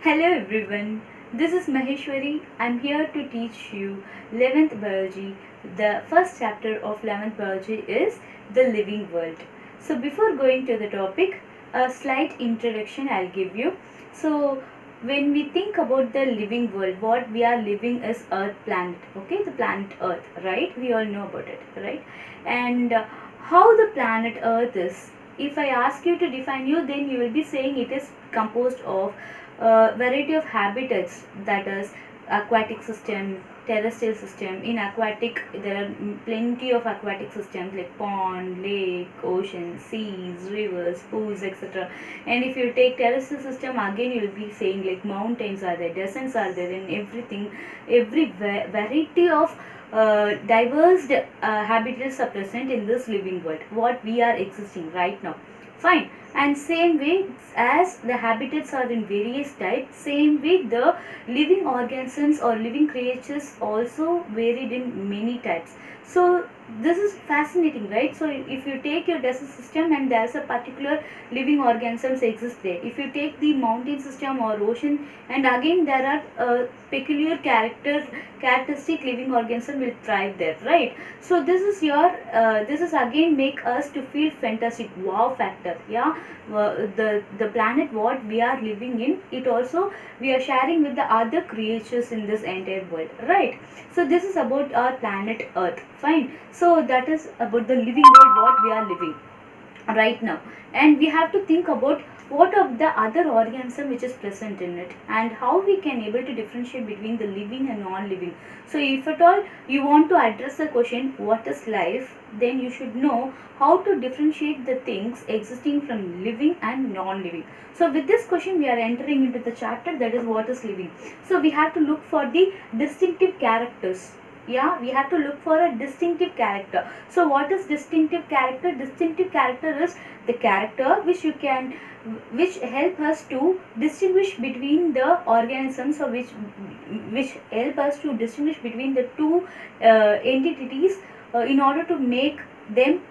Hello everyone, this is Maheswari. I'm here to teach you 11th biology. The first chapter of 11th biology is the living world. So before going to the topic, a slight introduction I'll give you. So when we think about the living world, what we are living is Earth planet, okay, the planet Earth, right? We all know about it, right? And how the planet Earth is, if I ask you to define you, then you will be saying it is composed of variety of habitats, that is aquatic system, terrestrial system. In aquatic there are plenty of aquatic systems like pond, lake, ocean, seas, rivers, pools, etc. And if you take terrestrial system, again you will be saying like mountains are there, deserts are there, and everything, every variety of diverse habitats are present in this living world what we are existing right now. Fine. And same way as the habitats are in various types, same way the living organisms or living creatures also varied in many types. So this is fascinating, right? So if you take your desert system and there's a particular living organisms exist there. If you take the mountain system or ocean, and again there are peculiar characteristic living organism will thrive there, right? So this is your this is again make us to feel fantastic, wow factor. Yeah, the planet what we are living in, it also we are sharing with the other creatures in this entire world, right? So this is about our planet Earth. Fine. So that is about the living world what we are living right now, and we have to think about what of the other organism which is present in it and how we can able to differentiate between the living and non-living. So if at all you want to address the question what is life, then you should know how to differentiate the things existing from living and non-living. So with this question we are entering into the chapter, that is what is living. So we have to look for the distinctive characters. Yeah, we have to look for a distinctive character. So what is distinctive character? Distinctive character is the character which help us to distinguish between the organisms, or which help us to distinguish between the two entities in order to make them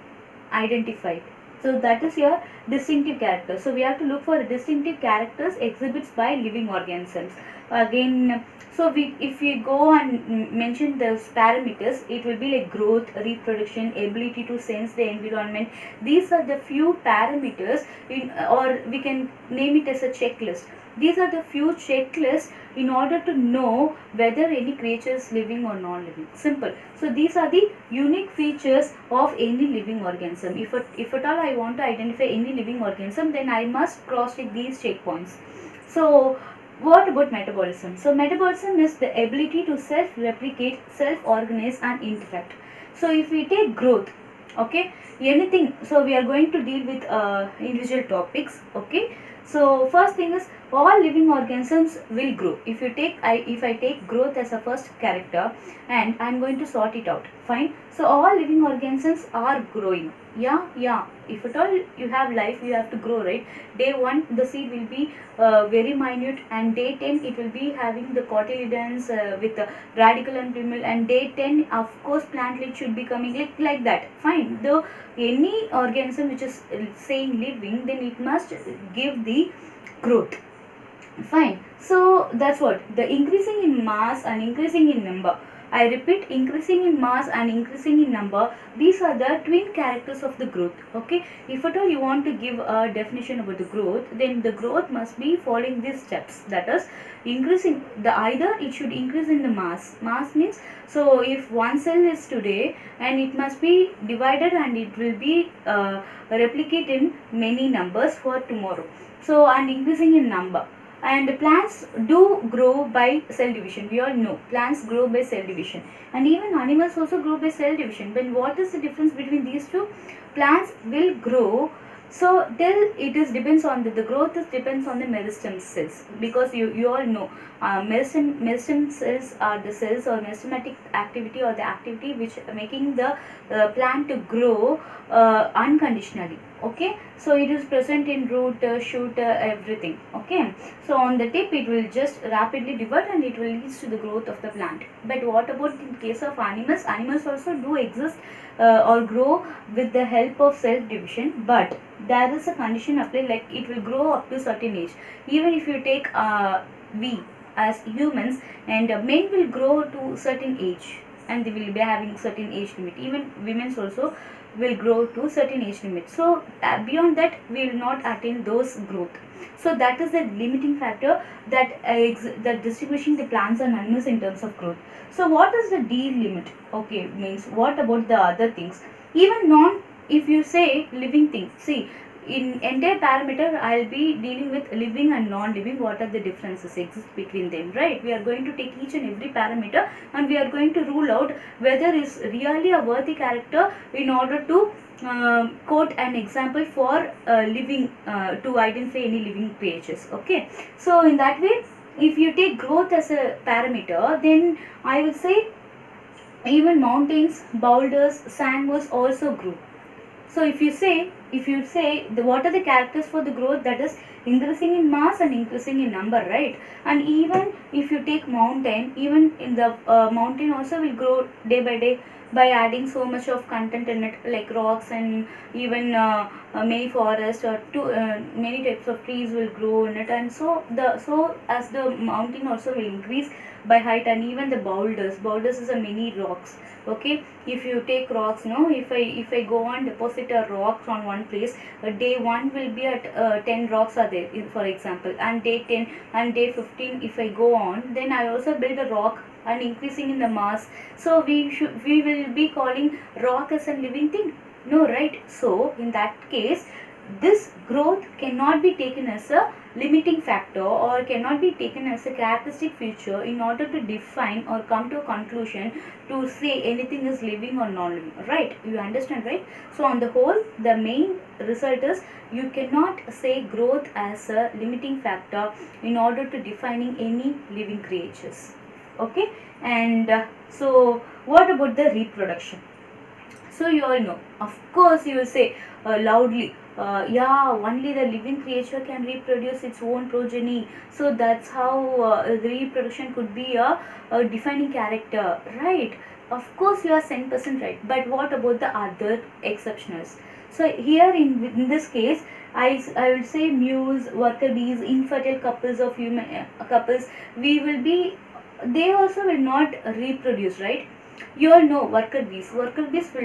identified. So that is your distinctive character. So we have to look for the distinctive characters exhibits by living organisms. Again, so if we go and mention those parameters, it will be like growth, reproduction, ability to sense the environment. These are the few parameters or we can name it as a checklist. These are the few checklists in order to know whether any creature is living or non-living. Simple. So these are the unique features of any living organism. If at all I want to identify any living organism, then I must cross check these checkpoints. So what about metabolism? So metabolism is the ability to self-replicate, self-organize and interact. So if we take growth, okay, anything, so we are going to deal with individual topics, okay. So first thing is all living organisms will grow. If you take if I take growth as a first character and I am going to sort it out, fine. So all living organisms are growing. Yeah. If at all you have life, you have to grow, right? Day 1 the seed will be very minute, and day 10 it will be having the cotyledons with the radicle and plumule, and day 10 of course plantlet should be coming like that. Fine. Though any organism which is saying living, then it must give the growth. Fine. So that's what the increasing in mass and increasing in number. I repeat, increasing in mass and increasing in number, these are the twin characters of the growth. Okay. If at all you want to give a definition about the growth, then the growth must be following these steps. That is, increasing the either it should increase in the mass. Mass means, so if one cell is today and it must be divided and it will be replicate in many numbers for tomorrow. So and increasing in number. And plants do grow by cell division. We all know plants grow by cell division, and even animals also grow by cell division. But what is the difference between these two? Plants will grow, so till it is depends on the growth is depends on the meristem cells, because you all know meristem cells are the cells or meristematic activity or the activity which making the plant to grow unconditionally. Okay, so it is present in root, shoot, everything. Okay, so on the tip it will just rapidly divide and it will lead to the growth of the plant. But what about in case of animals? Animals also do exist or grow with the help of self division, but there is a condition applied, like it will grow up to certain age. Even if you take we as humans, and men will grow to certain age, and they will be having certain age limit. Even women also will grow to certain age limit. So beyond that we will not attain those growth. So that is the limiting factor that that distinguishing the plants and animals in terms of growth. So what is the D limit? Okay, means what about the other things? Even non, if you say living thing, see, in entire parameter I'll be dealing with living and non-living. What are the differences exist between them, right? We are going to take each and every parameter and we are going to rule out whether is really a worthy character in order to quote an example for living to identify any living creatures. Okay, so in that way, if you take growth as a parameter, then I will say even mountains, boulders, sand was also grew. So if you say what are the characters for the growth, that is increasing in mass and increasing in number, right? And even if you take mountain, even in the mountain also will grow day by day by adding so much of content in it, like rocks and even many forest or many types of trees will grow in it, and so as the mountain also will increase by height. And even the boulders is a many rocks. Okay, if you take rocks, no, if I go on deposit a rock on one place, day 1 will be at 10 rocks are there, for example, and day 10 and day 15 if I go on, then I also build a rock and increasing in the mass. So we will be calling rock as a living thing? No, right? So in that case, this growth cannot be taken as a limiting factor or cannot be taken as a characteristic feature in order to define or come to a conclusion to say anything is living or non-living, right? You understand, right? So on the whole, the main result is you cannot say growth as a limiting factor in order to defining any living creatures. Okay, and so what about the reproduction? So you all know, of course you will say loudly, yeah, only the living creature can reproduce its own progeny. So that's how the reproduction could be a defining character, right? Of course you are 100% right. But what about the other exceptionals? So here in this case, I will say mules, worker bees, infertile couples of human couples, we will be, they also will not reproduce, right? You all know worker bees will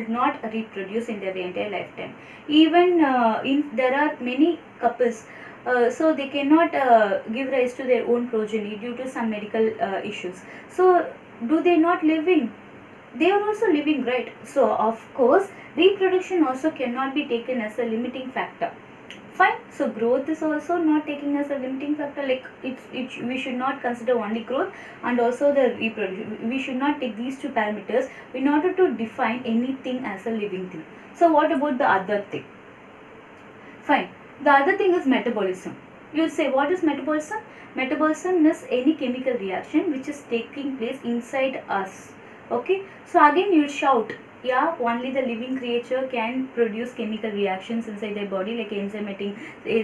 not reproduce in their entire lifetime. Even there are many couples, so they cannot give rise to their own progeny due to some medical issues. So do they not living? They are also living, right? So of course reproduction also cannot be taken as a limiting factor. Fine. So growth is also not taking as a limiting factor. Like we should not consider only growth and also the reproduction. We should not take these two parameters in order to define anything as a living thing. So what about the other thing? Fine. The other thing is metabolism. You say, what is metabolism? Metabolism is any chemical reaction which is taking place inside us. Okay. So again you will shout, yeah, only the living creature can produce chemical reactions inside their body, like enzymatic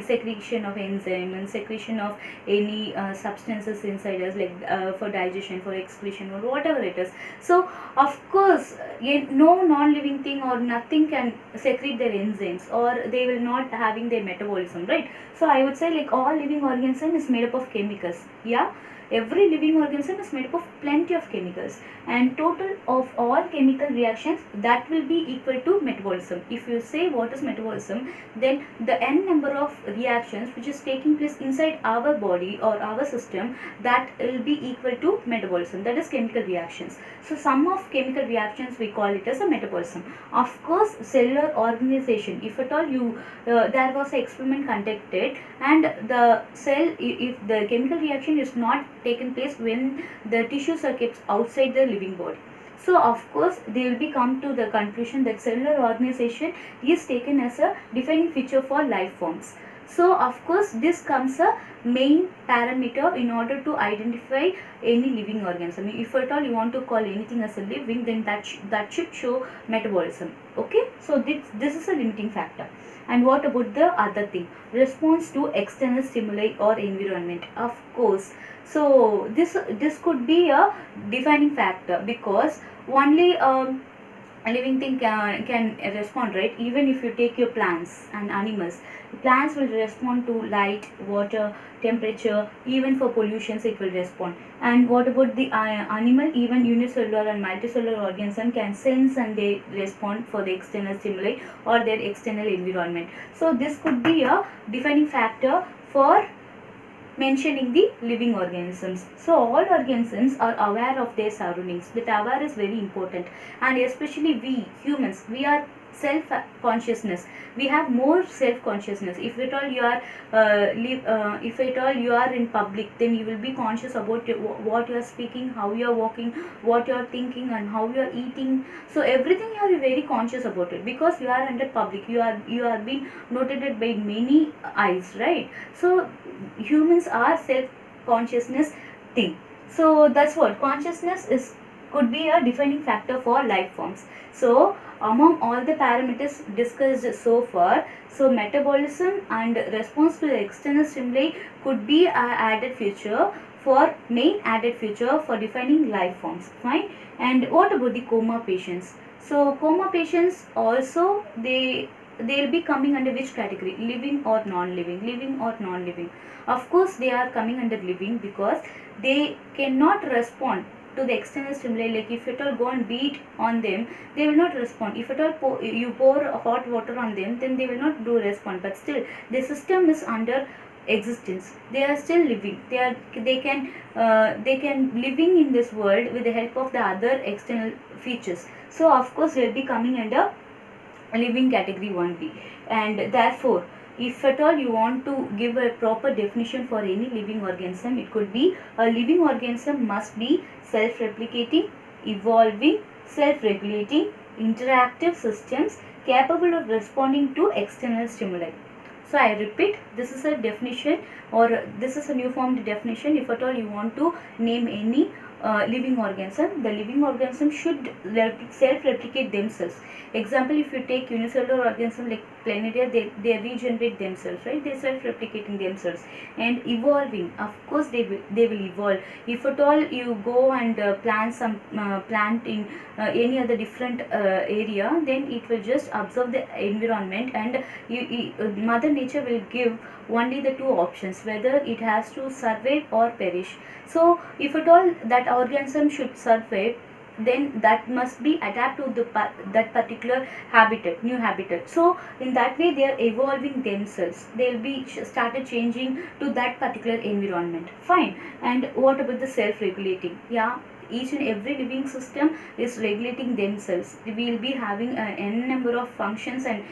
secretion of enzyme and secretion of any substances inside us, like for digestion, for excretion, or whatever it is. So of course no non-living thing or nothing can secrete their enzymes, or they will not having their metabolism, right? So I would say like all living organism is made up of chemicals. Yeah, every living organism is made up of plenty of chemicals, and total of all chemical reactions, that will be equal to metabolism. If you say what is metabolism, then the n number of reactions which is taking place inside our body or our system, that will be equal to metabolism. That is chemical reactions. So sum of chemical reactions, we call it as a metabolism. Of course cellular organization, if at all you there was an experiment conducted and the cell, if the chemical reaction is not taken place when the tissues are kept outside the living body, so of course they will be come to the conclusion that cellular organization is taken as a defining feature for life forms. So of course this comes a main parameter in order to identify any living organism. If at all you want to call anything as a living, then that should show metabolism. Okay, so this is a limiting factor. And what about the other thing? Response to external stimuli or environment. Of course, so this could be a defining factor, because only a living thing can respond, right? Even if you take your plants and animals, plants will respond to light, water, temperature, even for pollutions it will respond. And what about the animal? Even unicellular and multicellular organism can sense and they respond for the external stimuli or their external environment. So this could be a defining factor for mentioning the living organisms. So all organisms are aware of their surroundings. That aware is very important, and especially we humans, we are self consciousness. We have more self consciousness. If at all you are if at all you are in public, then you will be conscious about what you are speaking, how you are walking, what you are thinking, and how you are eating. So everything you are very conscious about it, because you are under public, you are being noted by many eyes, right? So humans are self consciousness thing. So that's what consciousness is, could be a defining factor for life forms. So among all the parameters discussed so far, so metabolism and response to the external stimuli could be a added feature for main added feature for defining life forms. Fine. And what about the coma patients? So coma patients also, they'll be coming under which category? Living or non-living? Living or non-living? Of course they are coming under living, because they cannot respond to the external stimuli. Like if at all go and beat on them, they will not respond. If at all you pour hot water on them, then they will not do respond. But still the system is under existence. They are still living. They can living in this world with the help of the other external features. So of course they will be coming under living category 1B. And therefore if at all you want to give a proper definition for any living organism, it could be a living organism must be self-replicating, evolving, self-regulating, interactive systems capable of responding to external stimuli. So I repeat, this is a definition, or this is a new formed definition. If at all you want to name any living organism, the living organism should self-replicate themselves. Example, if you take unicellular organism like planidia, they regenerate themselves, right? They self-replicating themselves. And evolving, of course they will evolve. If at all you go and plant some plant in any other different area, then it will just observe the environment, and mother nature will give only the two options, whether it has to survive or perish. So if at all that organism should survive, then that must be adapted to that particular habitat, new habitat. So in that way they are evolving themselves. They will be started changing to that particular environment. Fine. And what about the self-regulating? Yeah, each and every living system is regulating themselves. We will be having n number of functions and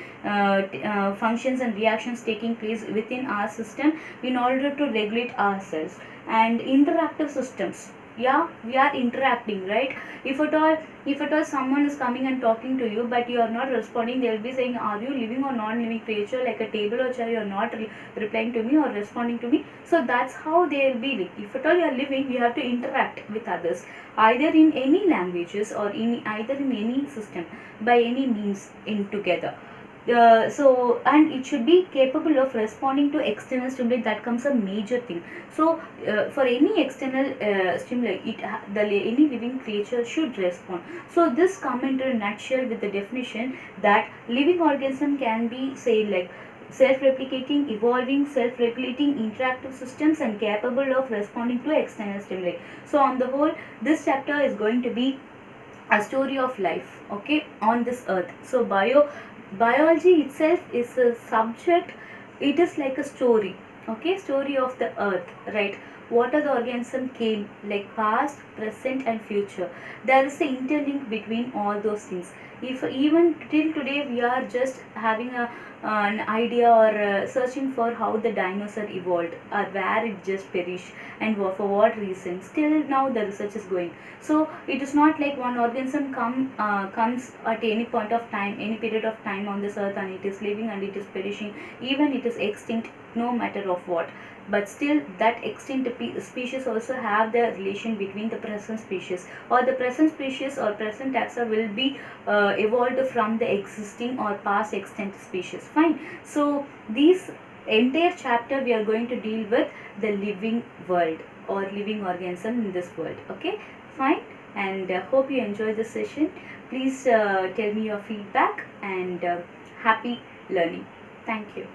functions and reactions taking place within our system in order to regulate ourselves. And interactive systems, yeah, we are interacting, right? If at all someone is coming and talking to you, but you are not responding, they will be saying, are you living or non-living creature? Like a table or chair, you are not replying to me or responding to me. So that's how they will be. If at all you are living, you have to interact with others, either in any languages or either in any system, by any means in together. So and it should be capable of responding to external stimuli. That comes a major thing. So for any external stimuli, any living creature should respond. So this come into a nutshell with the definition that living organism can be, say, like self-replicating, evolving, self-regulating, interactive systems, and capable of responding to external stimuli. So on the whole, this chapter is going to be a story of life, okay, on this earth. So biology itself is a subject. It is like a story, okay, story of the earth, right? What are the organism came, like past, present, and future. There is an interlink between all those things. If even till today we are just having an idea or searching for how the dinosaur evolved or where it just perished and for what reason, still now the research is going. So it is not like one organism comes at any point of time, any period of time on this earth, and it is living and it is perishing, even it is extinct, no matter of what. But still that extinct species also have the relation between the present species, or the present species or present taxa will be evolved from the existing or past extinct species. Fine. So these entire chapter we are going to deal with the living world or living organism in this world. Okay, fine. And hope you enjoy this session. Please tell me your feedback, and happy learning. Thank you.